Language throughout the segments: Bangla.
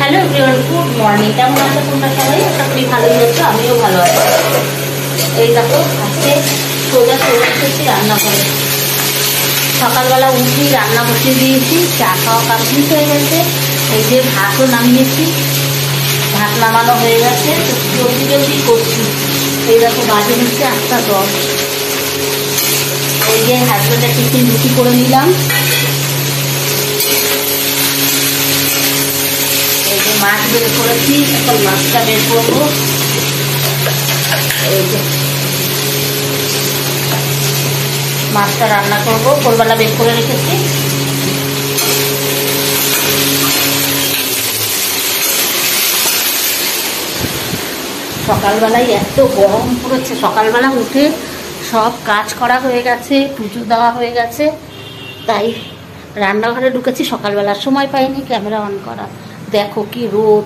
Hello everyone, good morning. কেমন আছো তোমরা সবাই? আশা করি ভালোই আছো, আমিও ভালো আছি। এই দেখো আজকে সোজা চলে এসেছি রান্না করে। সকালবেলা উঠি রান্না বসিয়ে দিয়েছি, চা খাওয়া কমপ্লিট হয়ে গেছে। এই যে ভাতও নামিয়েছি, ভাত নামানো হয়ে গেছে, তো জলদি জলদি করছি। এই দেখো বাজে হচ্ছে 8:10। এই যে হাজবেন্ডের টিফিন রুটি করে নিলাম। এই যে মাছ বের করেছি, এখন মাছটা বের করবো। এই যে মাছটা রান্না করবো, ভোরবেলা বের করে রেখেছি। সকালবেলায় এত গরম পড়েছে, সকালবেলা উঠে সব কাজ করা হয়ে গেছে, পুজো দেওয়া হয়ে গেছে, তাই রান্নাঘরে ঢুকেছি। সকালবেলার সময় পাইনি ক্যামেরা অন করা। দেখো কি রোদ,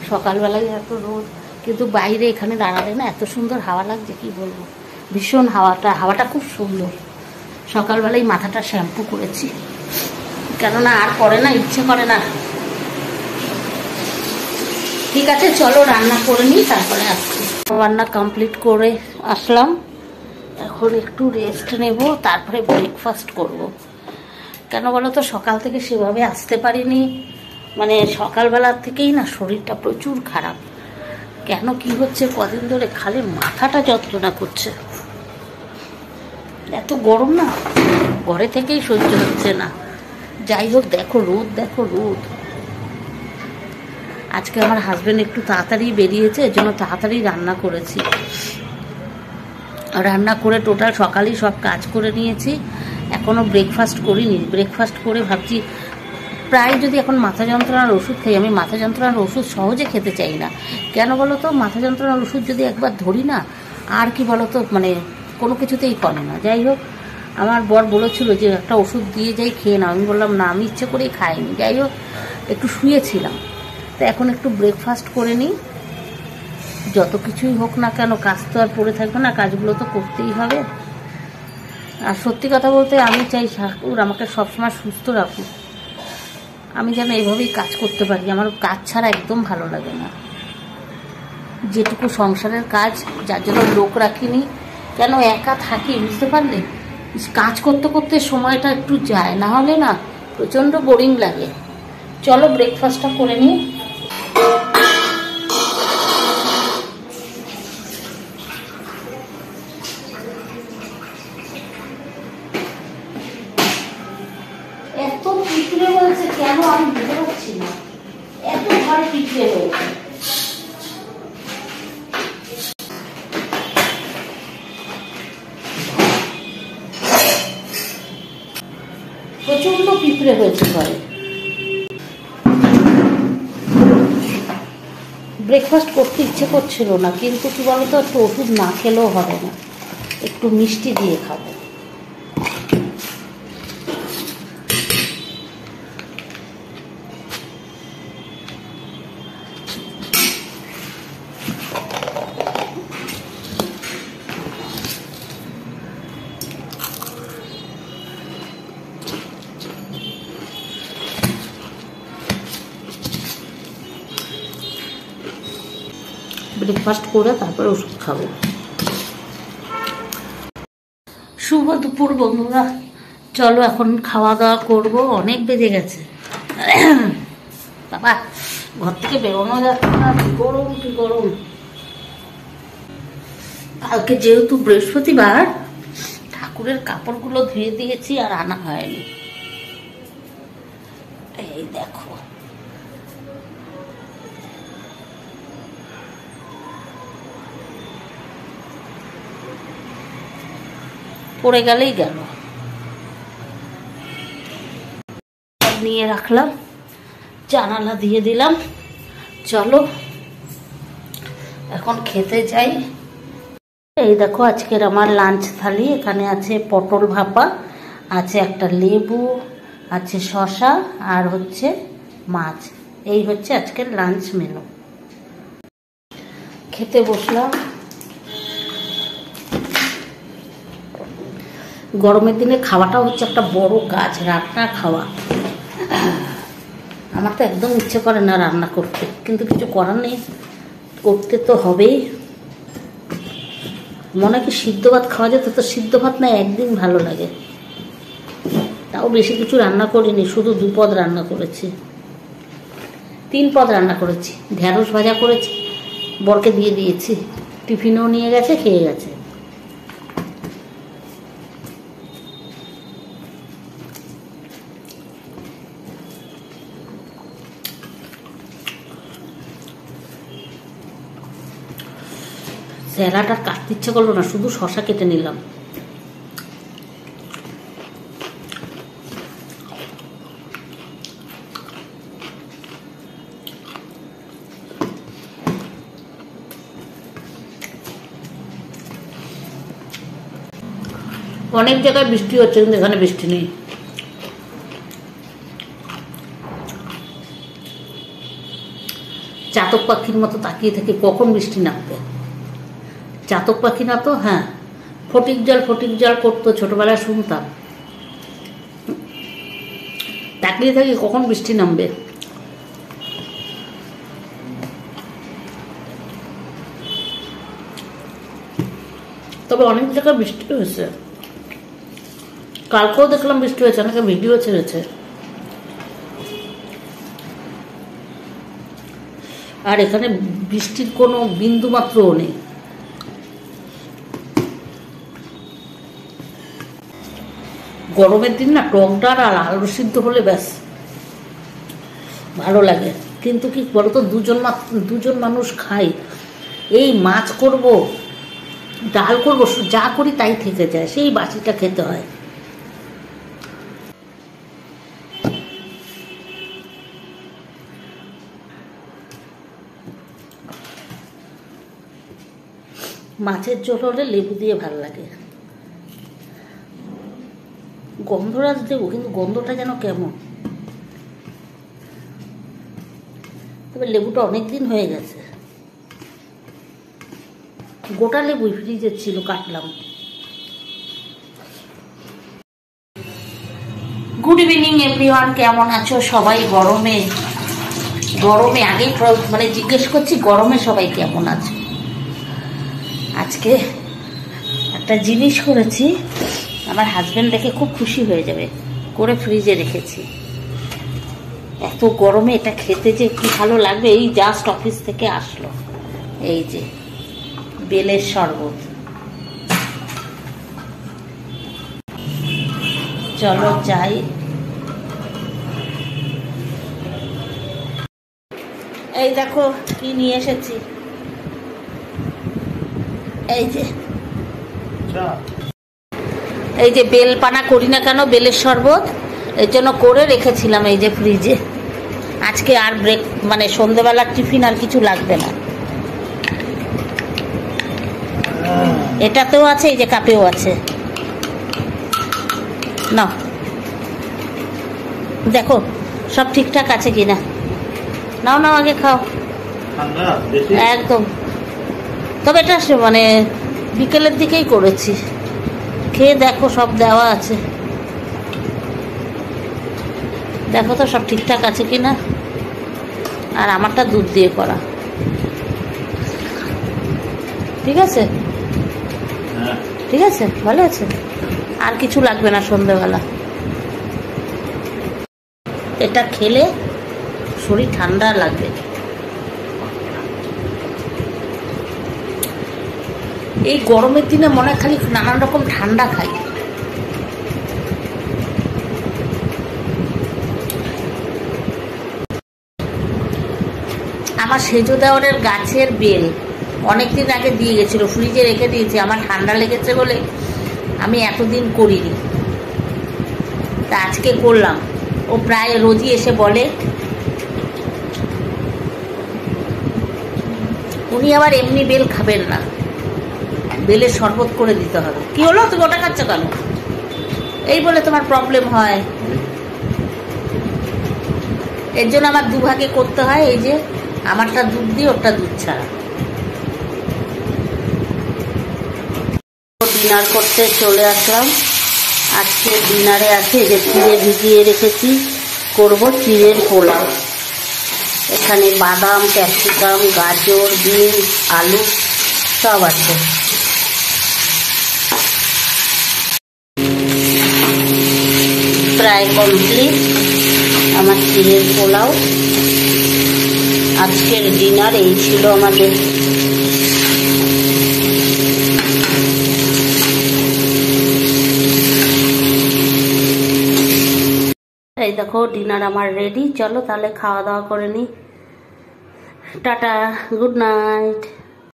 সকালবেলায় এত রোদ, কিন্তু বাইরে এখানে দাঁড়ালে না এত সুন্দর হাওয়া লাগছে, কি বলবো। ভীষণ হাওয়াটা খুব সুন্দর। সকালবেলায় মাথাটা শ্যাম্পু করেছি, কেননা আর করে না, ইচ্ছে করে না। ঠিক আছে, চলো রান্না করে নিই, তারপরে আসছি। রান্না কমপ্লিট করে আসলাম, এখন একটু রেস্ট নেব, তারপরে ব্রেকফাস্ট করব। কেন বলো তো, সকাল থেকে সেভাবে আসতে পারিনি, মানে সকালবেলার থেকেই না শরীরটা প্রচুর খারাপ। কেন কি হচ্ছে কদিন ধরে, খালি মাথাটা যন্ত্রণা করছে। এত গরম না, ঘরে থেকেই সহ্য হচ্ছে না। যাই হোক, দেখো রোদ, দেখো রোদ। আজকে আমার হাজবেন্ড একটু তাড়াতাড়ি বেরিয়েছে, এর জন্য তাড়াতাড়ি রান্না করেছি। রান্না করে টোটাল সকালেই সব কাজ করে নিয়েছি, এখনও ব্রেকফাস্ট করিনি। ব্রেকফাস্ট করে ভাবছি, প্রায় যদি এখন মাথা যন্ত্রণার ওষুধ খাই, আমি মাথা যন্ত্রণার ওষুধ সহজে খেতে চাই না। কেন বলো তো, মাথা যন্ত্রণার ওষুধ যদি একবার ধরি না, আর কি বলো তো, মানে কোনো কিছুতেই করে না। যাই হোক, আমার বর বলেছিল যে একটা ওষুধ দিয়ে যাই, খেয়ে নাও। আমি বললাম না, আমি ইচ্ছে করেই খাইনি। যাই হোক, একটু শুয়েছিলাম, তো এখন একটু ব্রেকফাস্ট করে নিই। যত কিছুই হোক না কেন, কাজ তো আর পড়ে থাকবে না, কাজগুলো তো করতেই হবে। আর সত্যি কথা বলতে, আমি চাই ঠাকুর আমাকে সবসময় সুস্থ রাখুক, আমি যেন এইভাবেই কাজ করতে পারি। আমার কাজ ছাড়া একদম ভালো লাগে না। যেটুকু সংসারের কাজ, যার জন্য লোক রাখিনি, কেন একা থাকি বুঝতে পারলে, কাজ করতে করতে সময়টা একটু যায়, না হলে না প্রচণ্ড বোরিং লাগে। চলো ব্রেকফাস্টটা করে নিই। এত পিঁপড়ে হয়েছে কেন আমি বুঝতে পারছি না, এত ঘরে পিঁপড়ে হয়েছে। প্রচন্ড পিঁপড়ে হয়েছে ঘরে। ব্রেকফাস্ট করতে ইচ্ছে করছিল না, কিন্তু কি বলতো, একটু ওষুধ না খেলেও হবে না, একটু মিষ্টি দিয়ে খাবো। ব্রেকফাস্ট করে তারপরে ওষুধ খাবো। শুভ দুপুর বন্ধুরা, চলো এখন খাওয়া দাওয়া করবো। অনেক বেজে গেছে বাবা, ঘর থেকে বেরোনো যাচ্ছে না, কি গরম কি গরম। কালকে যেহেতু বৃহস্পতিবার, ঠাকুরের কাপড়গুলো ধুয়ে দিয়েছি আর আনা হয়নি। এই দেখো, পড়ে গেলেই গেল। নিয়ে রাখলাম, জানালা দিয়ে দিলাম। চলো এখন খেতে যাই। এই দেখো আজকের আমার লাঞ্চ থালি, এখানে আছে পটল ভাপা, আছে একটা লেবু, আছে শসা, আর হচ্ছে মাছ। এই হচ্ছে আজকের লাঞ্চ মেনু। খেতে বসলাম। গরমের দিনে খাওয়াটা হচ্ছে একটা বড় কাজ, রান্না খাওয়া। আমার তো একদম ইচ্ছে করে না রান্না করতে, কিন্তু কিছু করার নেই, করতে তো হবেই। মনে কি সিদ্ধ ভাত খাওয়া যেত, তো সিদ্ধ ভাত না একদিন ভালো লাগে। তাও বেশি কিছু রান্না করিনি, শুধু 2 পদ রান্না করেছি, 3 পদ রান্না করেছি। ঢেঁড়স ভাজা করেছি, বরকে দিয়ে দিয়েছি, টিফিনেও নিয়ে গেছে, খেয়ে গেছে। স্যালাডটা কাটতে ইচ্ছে করলো না, শুধু শশা কেটে নিলাম। অনেক জায়গায় বৃষ্টি হচ্ছে, কিন্তু এখানে বৃষ্টি নেই। চাতক পাখির মতো তাকিয়ে থেকে কখন বৃষ্টি নামবে। চাতক পাখি না তো, হ্যাঁ, ফটিক জল করতো, ছোটবেলায় শুনতাম। তাকিয়ে থাকি কখন বৃষ্টি নামবে। তবে অনেক জায়গায় বৃষ্টি হয়েছে, কালকেও দেখলাম বৃষ্টি হয়েছে, অনেকে ভিডিও ছেড়েছে। আর এখানে বৃষ্টির কোনো বিন্দু মাত্রও নেই। গরমের দিন না টক ডাল আর আলু সিদ্ধ হলে ব্যাস ভালো লাগে। কিন্তু কি বলতো, দুজন মানুষ খাই, এই মাছ করব, ডাল করব, যা করি তাই থেকে যায়, সেই বাসিটা খেতে হয়। মাছের ঝোল হলে লেবু দিয়ে ভালো লাগে। গন্ধরাজ দেবো, কিন্তু গন্ধটা যেন কেমন। তবে লেবুটা অনেক দিন হয়ে গেছে, গোটা লেবুই ফ্রিজে ছিল, কাটলাম। গুড ইভিনিং এভরিওয়ান, কেমন আছো সবাই? গরমে আগে মানে জিজ্ঞেস করছি, গরমে সবাই কেমন আছে? আজকে একটা জিনিস করেছি, আমার হাজবেন্ড দেখে খুব খুশি হয়ে যাবে, করে ফ্রিজে রেখেছি। এত গরমে এটা খেতে যে কি ভালো লাগবে। এই জাস্ট অফিস থেকে আসলো, এই যে বেলের শরবত। চলো যাই। এই দেখো কি নিয়ে এসেছি, এই যে বেলপানা করি না কেন, বেলের শরবত, এর জন্য করে রেখেছিলাম এই যে ফ্রিজে। আজকে আর মানে সন্ধ্যেবেলার টিফিন আর কিছু লাগবে না। এটাতেও আছে, এই যে কাপেও আছে। না দেখো সব ঠিকঠাক আছে কিনা, নাও আগে খাও একদম। তবে এটা মানে বিকেলের দিকেই করেছি, খেয়ে দেখো সব দেওয়া আছে, দেখো তো সব ঠিকঠাক আছে কিনা। আর আমারটা দুধ দিয়ে করা, ঠিক আছে, ঠিক আছে, ভালো আছে। আর কিছু লাগবে না সন্ধ্যেবেলা। এটা খেলে শরীর ঠান্ডা লাগবে। এই গরমের দিনে মনে হয় খালি নানান রকম ঠান্ডা খাই। আমার সেজো দেওয়ারের গাছের বেল অনেকদিন আগে দিয়ে গেছিল, ফ্রিজে রেখে দিয়েছি। আমার ঠান্ডা লেগেছে বলে আমি এতদিন করিনি, তা আজকে করলাম। ও প্রায় রোজই এসে বলে। উনি আবার এমনি বেল খাবেন না, বেলের শরবত করে দিতে হবে। কি হলো, তুমি ওটা খাচ্ছ কেন? এই বলে তোমার প্রবলেম হয়, এর জন্য আমার দুভাগে করতে হয়। এই যে আমারটা দুধ দিয়ে, ওরটা দুধ ছাড়া। ডিনার করতে চলে আসলাম। আজকে ডিনারে আছে যে চিড়ে ভিজিয়ে রেখেছি, করব চিড়ের পোলাও। এখানে বাদাম, ক্যাপসিকাম, গাজর, বিনস, আলু সব আছে। প্রায় কমপ্লিট আমার চিড়ের পোলাও। আজকের ডিনার এই ছিল আমাদের। এই দেখো ডিনার আমার রেডি। চলো তাহলে খাওয়া দাওয়া করে নিই। Tata, good night.